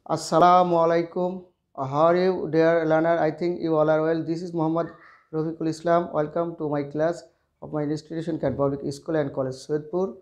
Assalamu alaikum. How are you, dear learner? I think you all are well. This is Muhammad Rafiqul Islam. Welcome to my class of my institution, Kent Public School and College, Sudpur.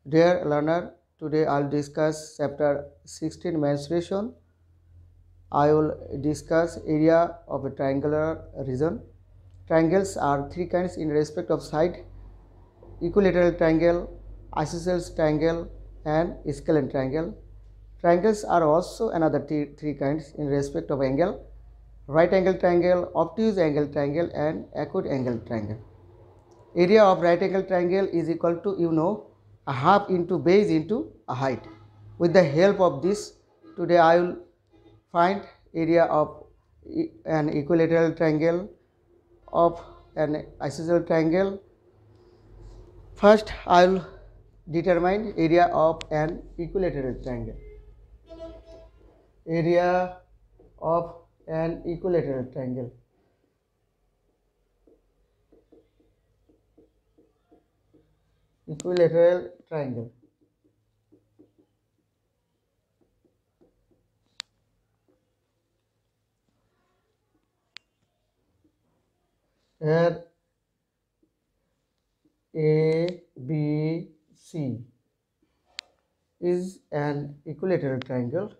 Dear learner, today I'll discuss chapter 16, mensuration. I will discuss area of a triangular region. Triangles are three kinds in respect of side: equilateral triangle, isosceles triangle, and scalene triangle. Triangles are also another three kinds in respect of angle: right angle triangle, obtuse angle triangle, and acute angle triangle. Area of right angle triangle is equal to a half into base into a height. With the help of this, today I will find area of an equilateral triangle, of an isosceles triangle. First, I will determine area of an equilateral triangle. Area of an equilateral triangle. Equilateral triangle. Here A, B, C is an equilateral triangle.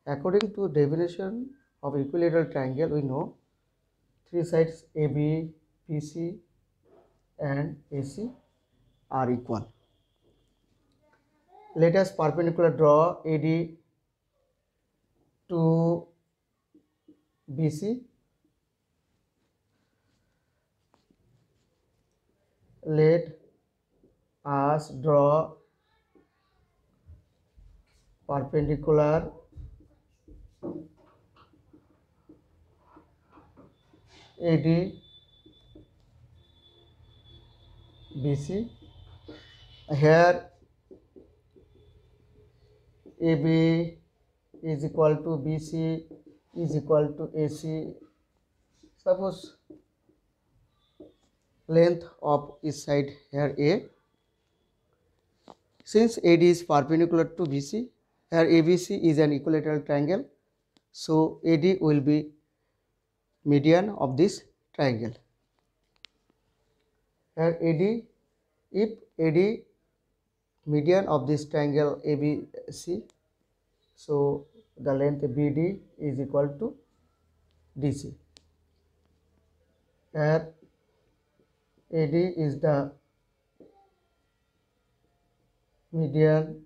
According to definition of equilateral triangle, we know three sides AB, BC and AC are equal. Let us perpendicular draw AD to BC. Let us draw perpendicular AD BC. Here AB is equal to BC is equal to AC. Suppose length of each side here A. Since AD is perpendicular to BC, here ABC is an equilateral triangle, so AD will be median of this triangle. Here AD, if AD median of this triangle ABC, so the length BD is equal to DC. Here AD is the median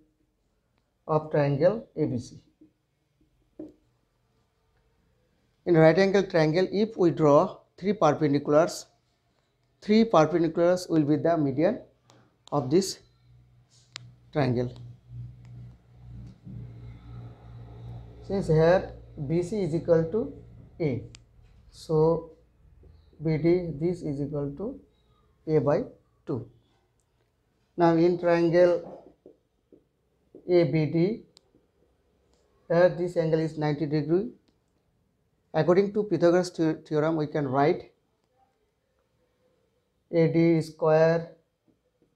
of triangle ABC. In right angle triangle, if we draw three perpendiculars will be the median of this triangle. Since here BC is equal to A, so BD this is equal to A by 2. Now in triangle ABD, here this angle is 90 degree. According to Pythagoras theorem, we can write AD square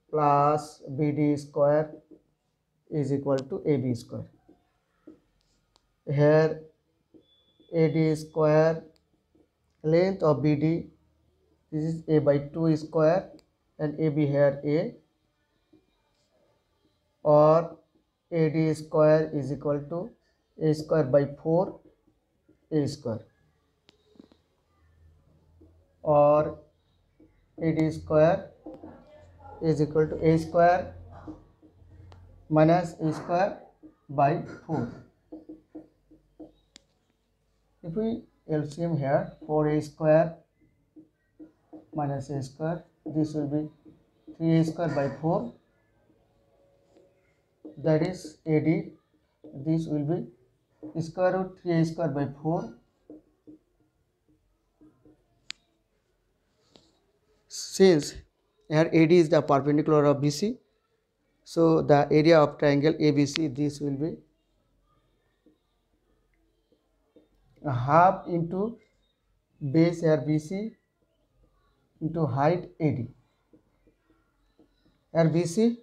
plus BD square is equal to AB square. Here AD square, length of BD, this is A by 2 square, and AB here A, or AD square is equal to A square by 4 A square, or AD square is equal to A square minus A square by 4. If we LCM here, 4A square minus A square, this will be 3A square by 4, that is AD. This will be square root 3A square by 4. Since here AD is the perpendicular of BC, so the area of triangle ABC, this will be a half into base here BC into height AD. Here BC,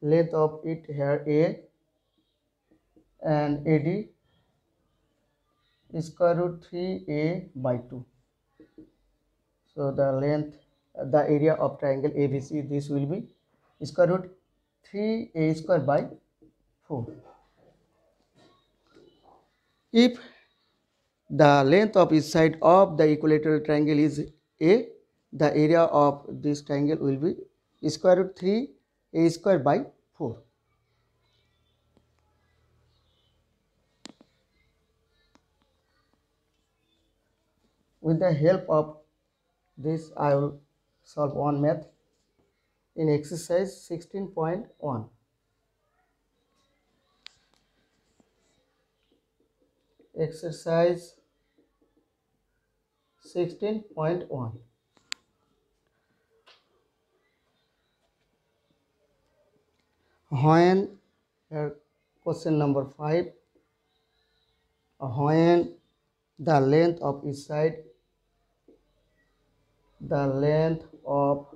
length of it here A, and AD square root 3a by 2. So the length, the area of triangle ABC, this will be square root 3a square by 4. If the length of each side of the equilateral triangle is a, the area of this triangle will be square root 3a square by 4. With the help of this, I will solve one math in exercise 16.1. Exercise 16.1. When, question number 5, when the length of each side, the length of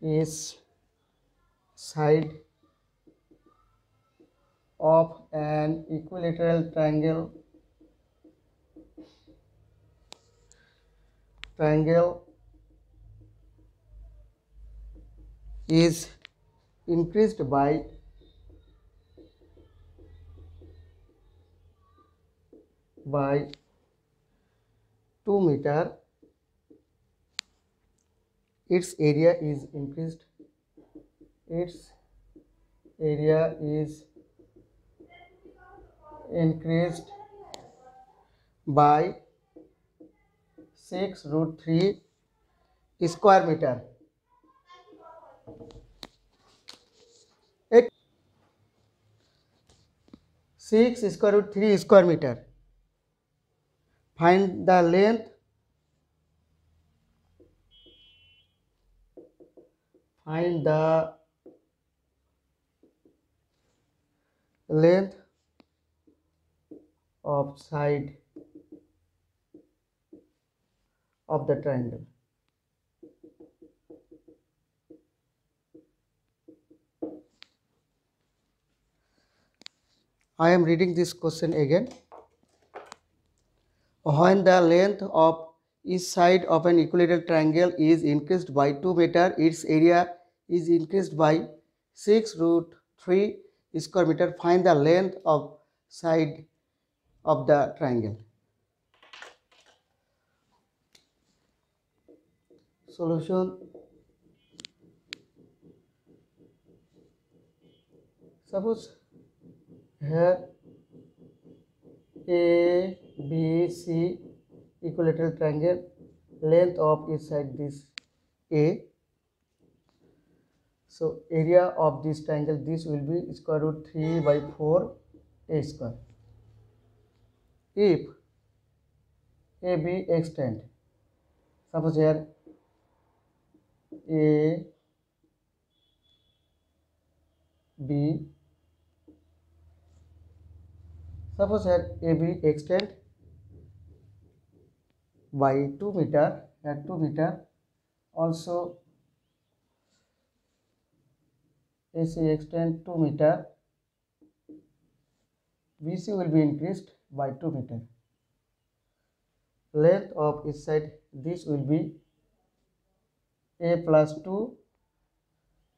each side of an equilateral triangle is increased by 2 meter, its area is increased by 6 root 3 square meter. 6 square root 3 square meter. Find the length of side of the triangle. I am reading this question again. When the length of each side of an equilateral triangle is increased by 2 meter, its area is increased by 6 root 3 square meter. Find the length of side of the triangle. Solution. Suppose here A, B, C equilateral triangle, length of each side this A. So area of this triangle, this will be square root 3 by 4 A square. If AB extend, suppose here A, B, suppose here AB extend by 2 meter, at 2 meter, also AC extend 2 meter, BC will be increased by 2 meter. Length of each side, this will be A plus 2,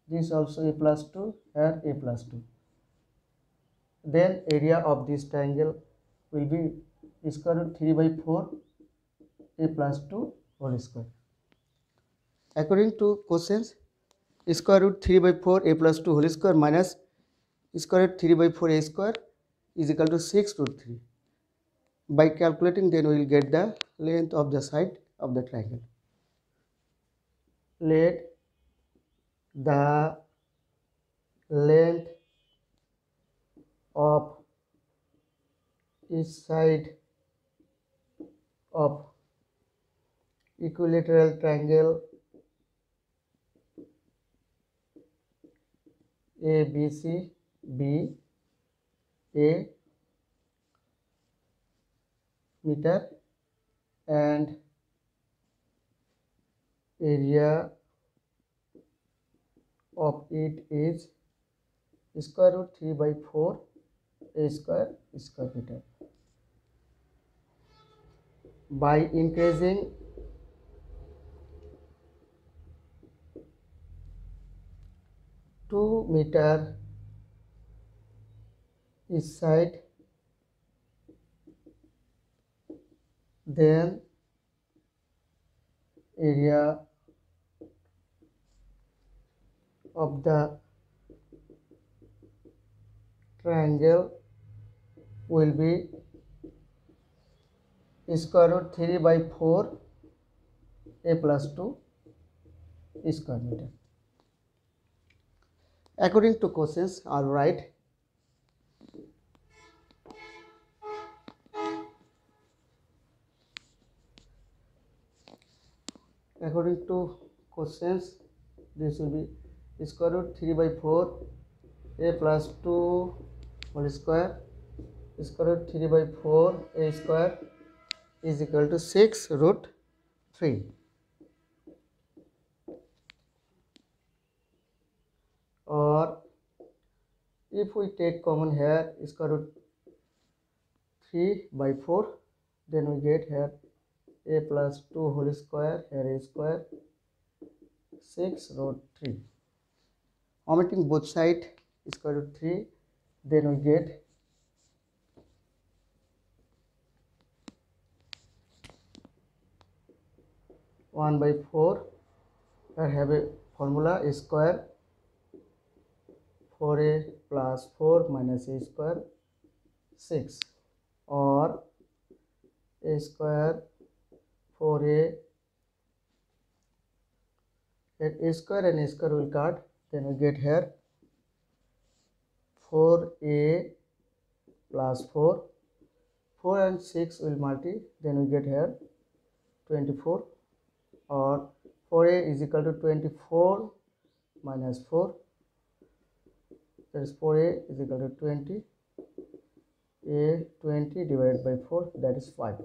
this also A plus 2, here A plus 2. Then area of this triangle will be square root 3 by 4 A plus 2 whole square. According to questions, square root 3 by 4 A plus 2 whole square minus square root 3 by 4 A square is equal to 6 root 3. By calculating, then we will get the length of the side of the triangle. Let the length of each side of equilateral triangle ABC be A meter and area of it is square root 3 by 4 a square meter. By increasing two meter each side, then area of the triangle will be square root 3 by 4 a plus 2 square meter. According to questions, all right. According to questions, this will be square root 3 by 4 a plus 2 whole square, square root 3 by 4 a square is equal to 6 root 3. Or if we take common here square root 3 by 4, then we get here a plus 2 whole square, here a square, 6 root 3. Omitting both sides square root 3, then we get 1 by 4. Here have a formula a square 4a plus 4 minus a square 6, or a square 4a, a square and a square will cut, then we get here 4a plus 4, 4 and 6 will multiply, then we get here 24, or 4a is equal to 24 minus 4, that is 4a is equal to 20, a 20 divided by 4, that is 5.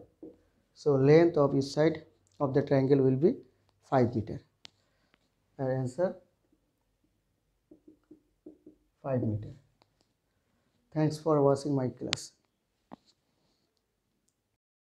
So length of each side of the triangle will be 5 meter. Our answer 5 meter. Thanks for watching my class.